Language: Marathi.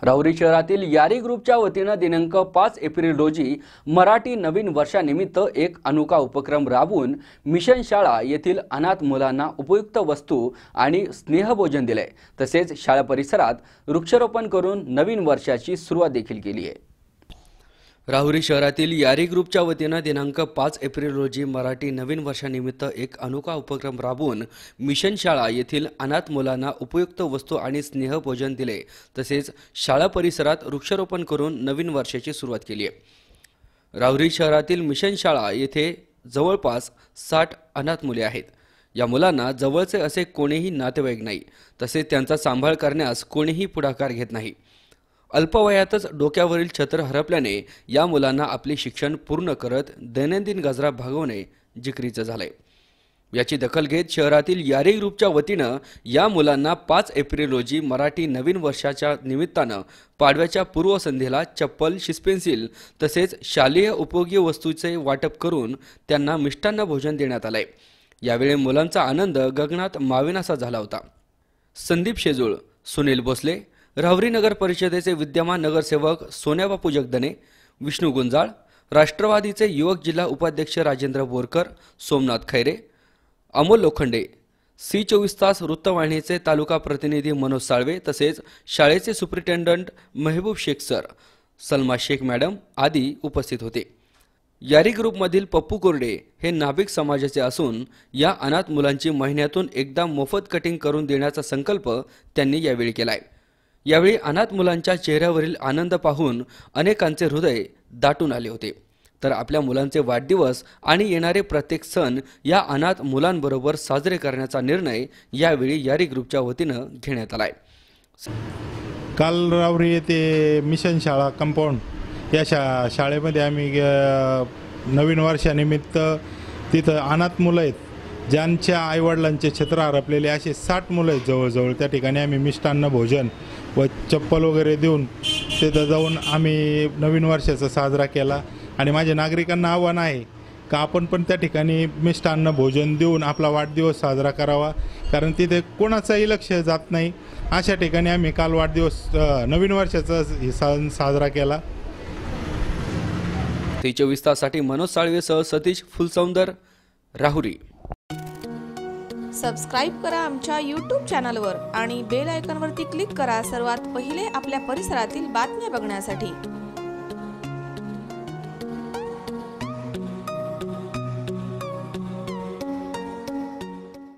राहुरी शहरातील यारी ग्रुपच्या वतीने दिनांक 5 एप्रिल रोजी मराठी नवीन वर्षानिमित्त एक अनोखा उपक्रम राबवून मिशन शाळा येथील अनाथ मुलांना उपयुक्त वस्तू आणि स्नेहभोजन दिले। तसेच शाळा परिसरात वृक्षारोपण करून नवीन वर्षाची सुरुवात देखील केली आहे। राहुरी शहरातील यारी ग्रुपच्या वतीने दिनांक 5 एप्रिल रोजी मराठी नवीन वर्षानिमित्त एक अनोखा उपक्रम राबवून मिशन शाळा येथील अनाथ मुलांना उपयुक्त वस्तू आणि स्नेहभोजन दिले। तसेच शाळा परिसरात वृक्षारोपण करून नवीन वर्षाची सुरुवात केली आहे। राहुरी शहरातील मिशन शाळा येथे जवळपास 60 अनाथ मुले आहेत। या मुलांना जवळचे असे कोणीही नातेवाईक नाही, तसेच त्यांचा सांभाळ करण्यास कोणीही पुढाकार घेत नाही। अल्पवयातच डोक्यावरील छत्र हरपल्याने या मुलांना आपले शिक्षण पूर्ण करत दैनंदिन गजरा भागवणे जिकरीचं झालंय। याची दखल घेत शहरातील यारी ग्रुपच्या वतीनं या मुलांना 5 एप्रिल रोजी मराठी नवीन वर्षाच्या निमित्तानं पाडव्याच्या पूर्वसंध्येला चप्पल, शिसपेन्सिल तसेच शालेय उपयोगी वस्तूंचे वाटप करून त्यांना मिष्टान्न भोजन देण्यात आलंय। यावेळी मुलांचा आनंद गगनात मावेनासा झाला होता। संदीप शेजूळ, सुनील भोसले, राहुरी नगर परिषदेचे विद्यमान नगरसेवक सोन्याबापू जगदने, विष्णू गुंजाळ, राष्ट्रवादीचे युवक जिल्हा उपाध्यक्ष राजेंद्र बोरकर, सोमनाथ खैरे, अमोल लोखंडे, C24 तास वृत्तवाहिनीचे तालुका प्रतिनिधी मनोज साळवे तसेच शाळेचे सुपरिटेंडंट महबूब शेख सर, सलमा शेख मॅडम आदी उपस्थित होते। यारी ग्रुपमधील पप्पू कोरडे हे नाभिक समाजाचे असून या अनाथ मुलांची महिन्यातून एकदा मोफत कटिंग करून देण्याचा संकल्प त्यांनी यावेळी केलाय। यावेळी अनाथ मुलांच्या चेहऱ्यावरील आनंद पाहून अनेकांचे हृदय दाटून आले होते। तर आपल्या मुलांचे वाढदिवस आणि येणारे प्रत्येक सण या अनाथ मुलांबरोबर साजरे करण्याचा निर्णय यावेळी यारी ग्रुपच्या वतीनं घेण्यात आलाय। काल राहुरी येथे मिशन शाळा कंपाऊंड या शाळेमध्ये आम्ही नवीन वर्षानिमित्त तिथं अनाथ मुलं आहेत, ज्यांच्या आईवडिलांचे छत्र हरपलेले असे 60 मुलं आहेत जवळजवळ। त्या ठिकाणी आम्ही मिष्टान्न भोजन व चप्पल वगैरे देऊन तिथं जाऊन आम्ही नवीन वर्षाचा साजरा केला। आणि माझ्या नागरिकांना आव्हान आहे का आपण पण त्या ठिकाणी मिष्टान्न भोजन देऊन आपला वाढदिवस साजरा करावा, कारण तिथे कोणाचाही लक्ष जात नाही। अशा ठिकाणी आम्ही काल वाढदिवस नवीन वर्षाचा सण साजरा केला। C24 ताससाठी मनोज साळवेसह सतीश फुलसौंदर, राहुरी। सबस्क्राइब करा आमच्या YouTube चॅनलवर आणि बेल आयकॉनवरती क्लिक करा सर्वात पहिले आपल्या परिसरातील बातम्या बघण्यासाठी।